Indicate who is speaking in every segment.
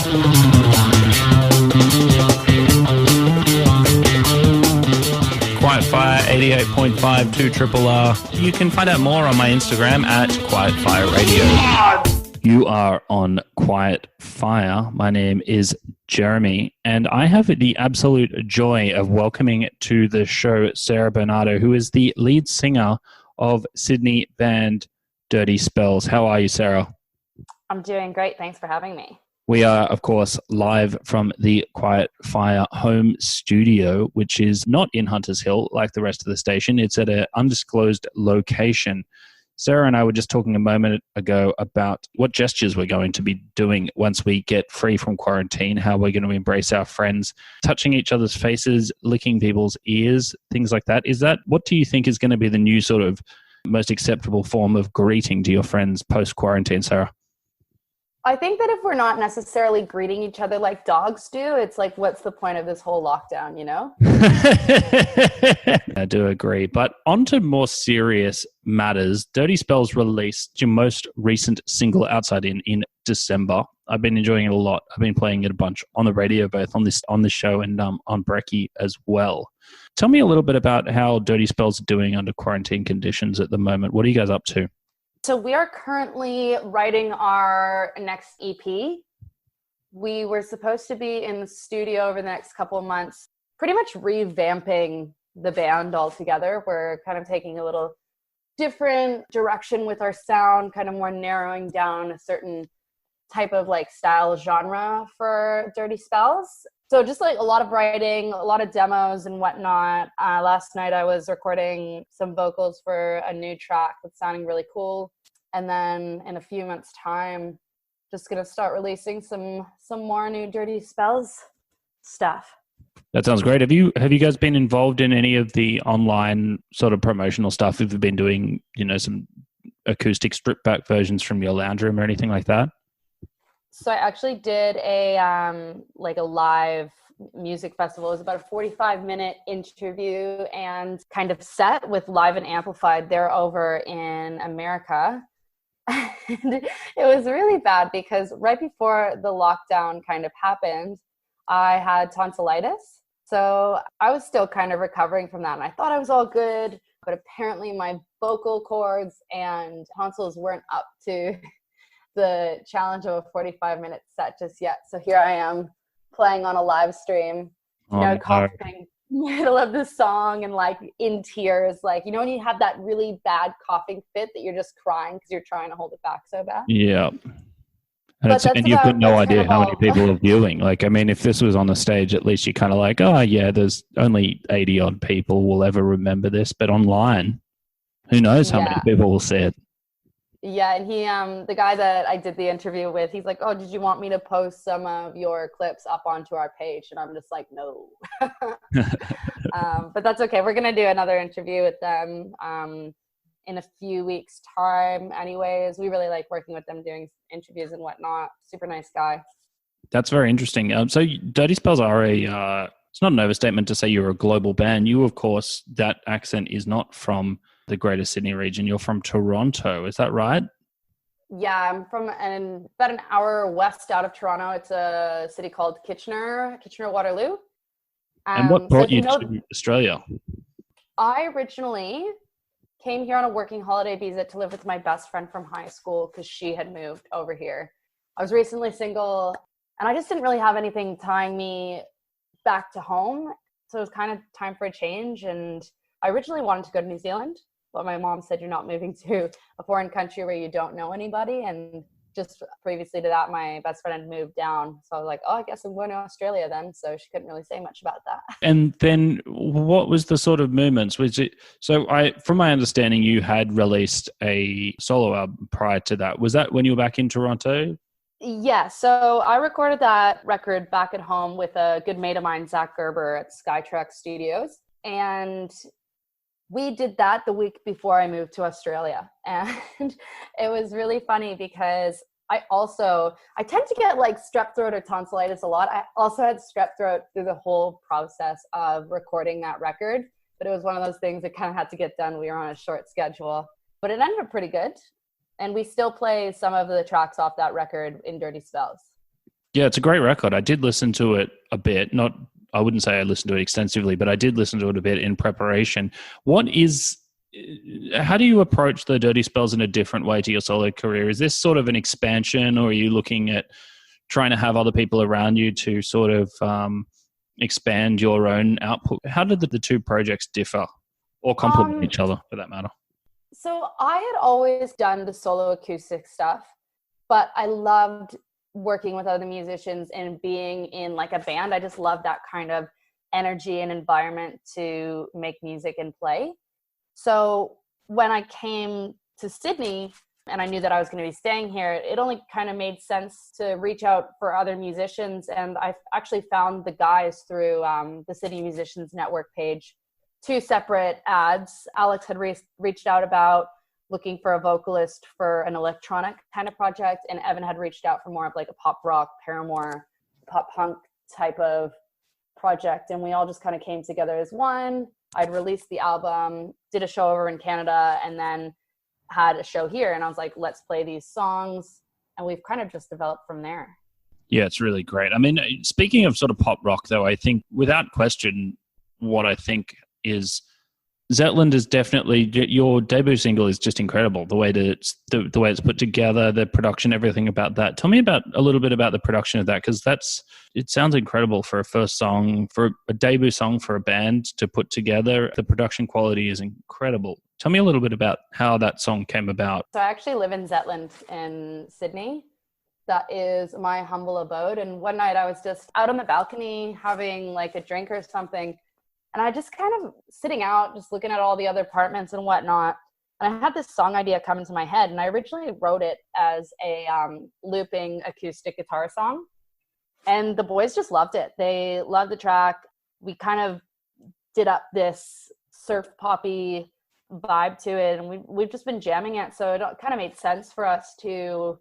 Speaker 1: Quiet Fire 88.5 2 Triple R. You can find out more on my Instagram at Quiet Fire Radio. You are on Quiet Fire. My name is Jeremy, and I have the absolute joy of welcoming to the show Sarah Bernardo, who is the lead singer of Sydney band Dirty Spells. How are you, Sarah?
Speaker 2: I'm doing great. Thanks for having me.
Speaker 1: We are, of course, live from the Quiet Fire home studio, which is not in Hunters Hill like the rest of the station. It's at an undisclosed location. Sarah and I were just talking a moment ago about what gestures we're going to be doing once we get free from quarantine, how we're going to embrace our friends, touching each other's faces, licking people's ears, things like that. What do you think is going to be the new sort of most acceptable form of greeting to your friends post-quarantine, Sarah?
Speaker 2: I think that if we're not necessarily greeting each other like dogs do, it's like, what's the point of this whole lockdown, you know?
Speaker 1: I do agree. But on to more serious matters. Dirty Spells released your most recent single, Outside in December. I've been enjoying it a lot. I've been playing it a bunch on the radio, both on this show and on Brekkie as well. Tell me a little bit about how Dirty Spells are doing under quarantine conditions at the moment. What are you guys up to?
Speaker 2: So we are currently writing our next EP. We were supposed to be in the studio over the next couple of months, pretty much revamping the band altogether. We're kind of taking a little different direction with our sound, kind of more narrowing down a certain type of like style genre for Dirty Spells. So just like a lot of writing, a lot of demos and whatnot. Last night I was recording some vocals for a new track that's sounding really cool. And then in a few months' time, just going to start releasing some more new Dirty Spells stuff.
Speaker 1: That sounds great. Have you guys been involved in any of the online sort of promotional stuff? Have you been doing, some acoustic stripped back versions from your lounge room or anything like that?
Speaker 2: So I actually did a live music festival. It was about a 45-minute interview and kind of set with Live and Amplified. They're over in America. And it was really bad because right before the lockdown kind of happened, I had tonsillitis. So I was still kind of recovering from that. And I thought I was all good, but apparently my vocal cords and tonsils weren't up to the challenge of a 45-minute set just yet. So here I am playing on a live stream, coughing in the middle of the song and like in tears, like, when you have that really bad coughing fit that you're just crying because you're trying to hold it back so bad.
Speaker 1: Yeah. And you've got no idea how many people are viewing. Like, I mean, if this was on the stage, at least you're kind of like, oh yeah, there's only 80 odd people will ever remember this. But online, who knows how many people will see it.
Speaker 2: Yeah, and he, the guy that I did the interview with, he's like, oh, did you want me to post some of your clips up onto our page? And I'm just like, no. But that's okay. We're going to do another interview with them in a few weeks' time anyways. We really like working with them, doing interviews and whatnot. Super nice guy. That's
Speaker 1: very interesting. So Dirty Spells are it's not an overstatement to say you're a global band. You, of course, that accent is not from the Greater Sydney region. You're from Toronto, is that right?
Speaker 2: Yeah, I'm from about an hour west out of Toronto. It's a city called Kitchener-Waterloo.
Speaker 1: And what brought you to Australia?
Speaker 2: I originally came here on a working holiday visa to live with my best friend from high school because she had moved over here. I was recently single and I just didn't really have anything tying me back to home. So it was kind of time for a change. And I originally wanted to go to New Zealand, but my mom said, you're not moving to a foreign country where you don't know anybody. And just previously to that, my best friend had moved down. So I was like, oh, I guess I'm going to Australia then. So she couldn't really say much about that.
Speaker 1: And then what was the sort of movements? From my understanding, you had released a solo album prior to that. Was that when you were back in Toronto?
Speaker 2: Yeah. So I recorded that record back at home with a good mate of mine, Zach Gerber at Skytrack Studios. And we did that the week before I moved to Australia. And it was really funny because I tend to get like strep throat or tonsillitis a lot. I also had strep throat through the whole process of recording that record, but it was one of those things that kind of had to get done. We were on a short schedule, but it ended up pretty good. And we still play some of the tracks off that record in Dirty Spells.
Speaker 1: Yeah, it's a great record. I did listen to it a bit. Not, I wouldn't say I listened to it extensively, but I did listen to it a bit in preparation. How do you approach the Dirty Spells in a different way to your solo career? Is this sort of an expansion, or are you looking at trying to have other people around you to sort of expand your own output? How did the two projects differ or complement each other for that matter?
Speaker 2: So I had always done the solo acoustic stuff, but I loved working with other musicians and being in like a band. I just love that kind of energy and environment to make music and play. So when I came to Sydney and I knew that I was going to be staying here, it only kind of made sense to reach out for other musicians. And I actually found the guys through the Sydney Musicians Network page, two separate ads. Alex had reached out about looking for a vocalist for an electronic kind of project, and Evan had reached out for more of like a pop rock, Paramore, pop punk type of project. And we all just kind of came together as one. I'd released the album, did a show over in Canada, and then had a show here. And I was like, let's play these songs. And we've kind of just developed from there.
Speaker 1: Yeah, it's really great. I mean, speaking of sort of pop rock, though, I think without question, what I think is Zetland is definitely, your debut single is just incredible. The way that the way it's put together, the production, everything about that. Tell me a little bit about the production of that, because it sounds incredible for a first song, for a debut song for a band to put together. The production quality is incredible. Tell me a little bit about how that song came about.
Speaker 2: So I actually live in Zetland in Sydney. That is my humble abode. And one night I was just out on the balcony having like a drink or something. And I just kind of sitting out, just looking at all the other apartments and whatnot. And I had this song idea come into my head. And I originally wrote it as a looping acoustic guitar song. And the boys just loved it. They loved the track. We kind of did up this surf poppy vibe to it. And we've just been jamming it. So it kind of made sense for us to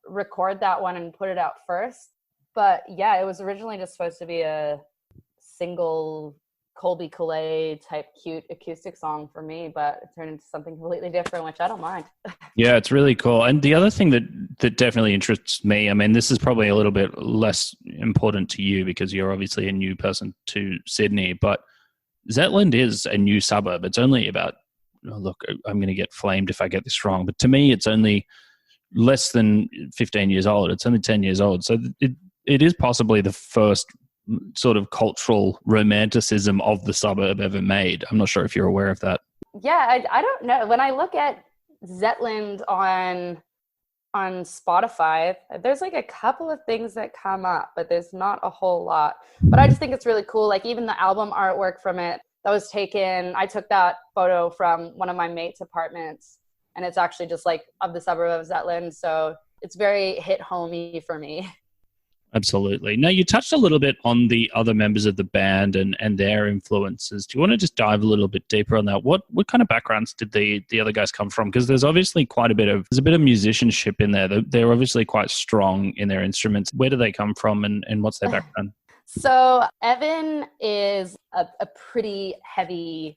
Speaker 2: record that one and put it out first. But yeah, it was originally just supposed to be a single Colby Calais type cute acoustic song for me, but it turned into something completely different, which I don't mind.
Speaker 1: Yeah, it's really cool. And the other thing that definitely interests me, I mean, this is probably a little bit less important to you because you're obviously a new person to Sydney, but Zetland is a new suburb. It's only about, look, I'm going to get flamed if I get this wrong, but to me, it's only less than 15 years old. It's only 10 years old. So it is possibly the first sort of cultural romanticism of the suburb ever made. I'm not sure if you're aware of that.
Speaker 2: Yeah, I don't know. When I look at Zetland on Spotify, there's like a couple of things that come up, but there's not a whole lot. But I just think it's really cool. Like even the album artwork from it that was taken, I took that photo from one of my mate's apartments, and it's actually just like of the suburb of Zetland. So it's very hit homey for me.
Speaker 1: Absolutely. Now, you touched a little bit on the other members of the band and their influences. Do you want to just dive a little bit deeper on that? What kind of backgrounds did the other guys come from? Because there's obviously there's a bit of musicianship in there. They're obviously quite strong in their instruments. Where do they come from and what's their background?
Speaker 2: So Evan is a pretty heavy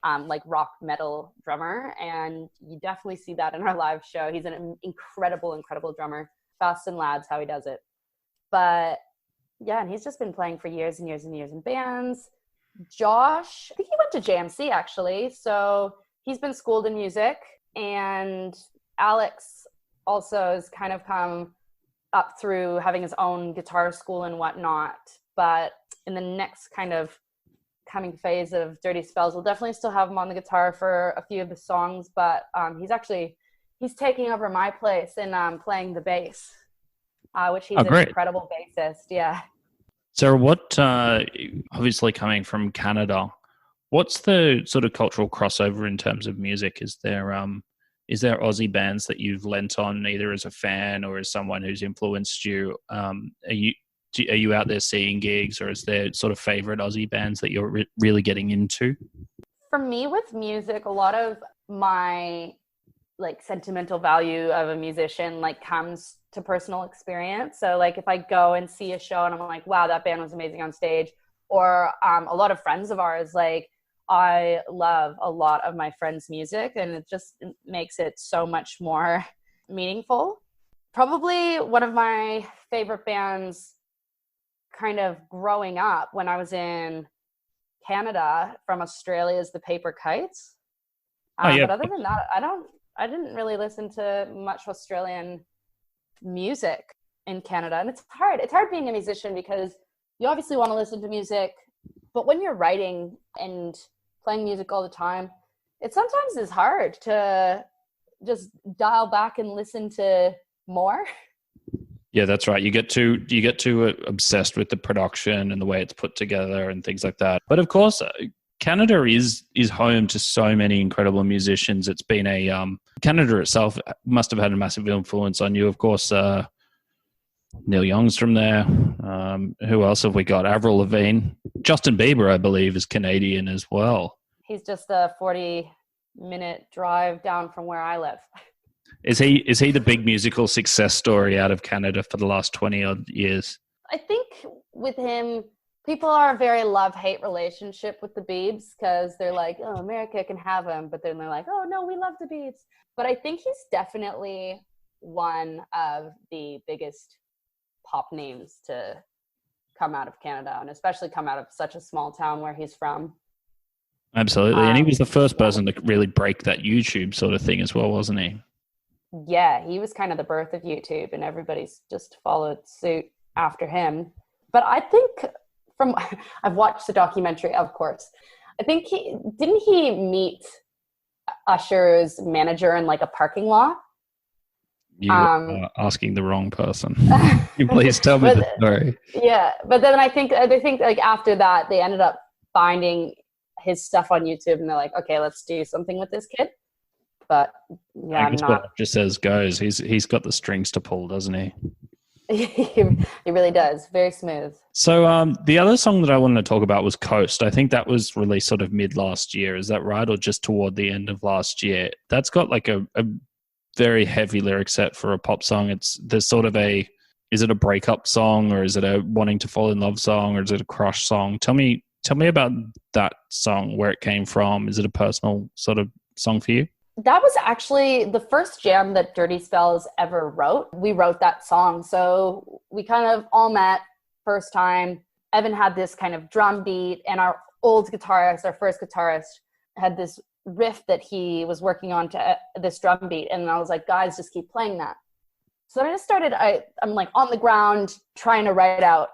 Speaker 2: like rock metal drummer, and you definitely see that in our live show. He's an incredible drummer. Fast and Lad's how he does it. But yeah, and he's just been playing for years and years and years in bands. Josh, I think he went to JMC actually. So he's been schooled in music. And Alex also has kind of come up through having his own guitar school and whatnot. But in the next kind of coming phase of Dirty Spells, we'll definitely still have him on the guitar for a few of the songs. But he's taking over my place and playing the bass. Which he's an incredible bassist, yeah.
Speaker 1: Sarah, what, obviously coming from Canada, what's the sort of cultural crossover in terms of music? Is there Aussie bands that you've lent on either as a fan or as someone who's influenced you? Are you out there seeing gigs, or is there sort of favorite Aussie bands that you're really getting into?
Speaker 2: For me with music, a lot of my like sentimental value of a musician like comes to personal experience. So like if I go and see a show and I'm like, wow, that band was amazing on stage, or a lot of friends of ours, like I love a lot of my friends' music, and it just makes it so much more meaningful. Probably one of my favorite bands kind of growing up when I was in Canada from Australia is the Paper Kites.
Speaker 1: Oh yeah.
Speaker 2: But other than that, I didn't really listen to much Australian music in Canada. And it's hard being a musician because you obviously want to listen to music, but when you're writing and playing music all the time, it sometimes is hard to just dial back and listen to more.
Speaker 1: Yeah, that's right. You get too obsessed with the production and the way it's put together and things like that. But of course, Canada is home to so many incredible musicians. It's been Canada itself must have had a massive influence on you. Of course, Neil Young's from there. Who else have we got? Avril Lavigne. Justin Bieber, I believe, is Canadian as well.
Speaker 2: He's just a 40-minute drive down from where I live.
Speaker 1: Is he the big musical success story out of Canada for the last 20 odd years?
Speaker 2: I think with him, people are a very love-hate relationship with the Biebs because they're like, oh, America can have him. But then they're like, oh, no, we love the Biebs. But I think he's definitely one of the biggest pop names to come out of Canada, and especially come out of such a small town where he's from.
Speaker 1: Absolutely. And he was the first person to really break that YouTube sort of thing as well, wasn't he?
Speaker 2: Yeah, he was kind of the birth of YouTube, and everybody's just followed suit after him. But I think I've watched the documentary, of course. I think didn't he meet Usher's manager in like a parking lot?
Speaker 1: You are asking the wrong person. You please tell me the story.
Speaker 2: Yeah, but then I think like after that they ended up finding his stuff on YouTube, and they're like, okay, let's do something with this kid. But yeah, I'm not.
Speaker 1: Just as goes. He's got the strings to pull, doesn't he?
Speaker 2: He really does. Very smooth.
Speaker 1: So the other song that I wanted to talk about was Coast. I think that was released sort of mid last year. Is that right? Or just toward the end of last year? That's got like a very heavy lyric set for a pop song. There's sort of is it a breakup song, or is it a wanting to fall in love song, or is it a crush song? Tell me about that song, where it came from. Is it a personal sort of song for you?
Speaker 2: That was actually the first jam that Dirty Spells ever wrote. We wrote that song. So we kind of all met first time. Evan had this kind of drum beat, and our old guitarist, our first guitarist, had this riff that he was working on to this drum beat. And I was like, guys, just keep playing that. So then I just started, I'm like on the ground trying to write out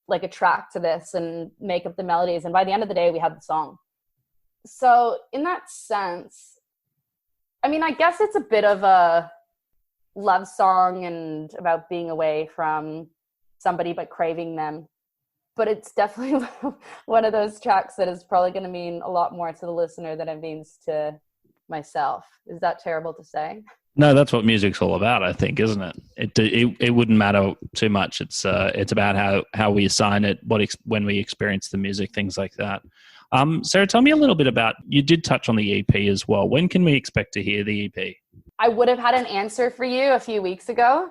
Speaker 2: like a track to this and make up the melodies. And by the end of the day, we had the song. So in that sense, I mean, I guess it's a bit of a love song and about being away from somebody but craving them. But it's definitely one of those tracks that is probably going to mean a lot more to the listener than it means to myself. Is that terrible to say?
Speaker 1: No, that's what music's all about, I think, isn't it? It wouldn't matter too much. It's about how we assign it, when we experience the music, things like that. Sarah, tell me a little bit about, you did touch on the EP as well. When can we expect to hear the EP?
Speaker 2: I would have had an answer for you a few weeks ago,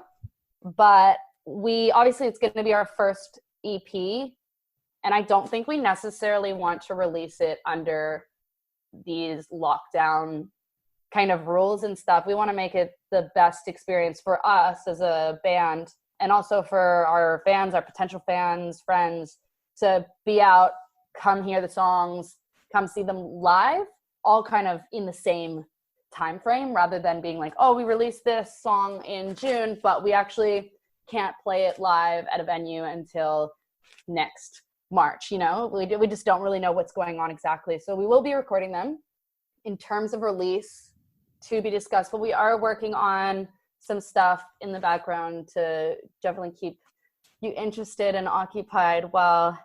Speaker 2: but it's going to be our first EP, and I don't think we necessarily want to release it under these lockdown kind of rules and stuff. We want to make it the best experience for us as a band, and also for our fans, our potential fans, friends, to be out, come hear the songs, come see them live, all kind of in the same time frame, rather than being like, oh, we released this song in June, but we actually can't play it live at a venue until next March. We just don't really know what's going on exactly. So we will be recording them. In terms of release, to be discussed, but we are working on some stuff in the background to definitely keep you interested and occupied while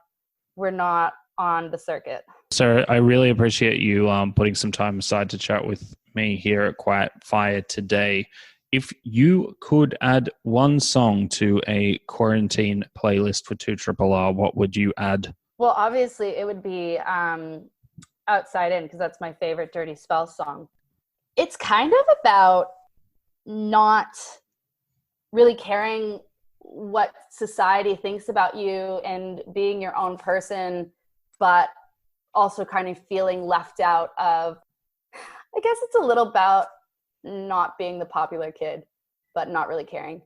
Speaker 2: we're not on the circuit.
Speaker 1: Sarah, I really appreciate you putting some time aside to chat with me here at Quiet Fire today. If you could add one song to a quarantine playlist for 2RRR, what would you add? Well,
Speaker 2: obviously it would be Outside In, because that's my favorite Dirty Spells song. It's kind of about not really caring what society thinks about you and being your own person, but also kind of feeling left out of, I guess it's a little about not being the popular kid, but not really caring.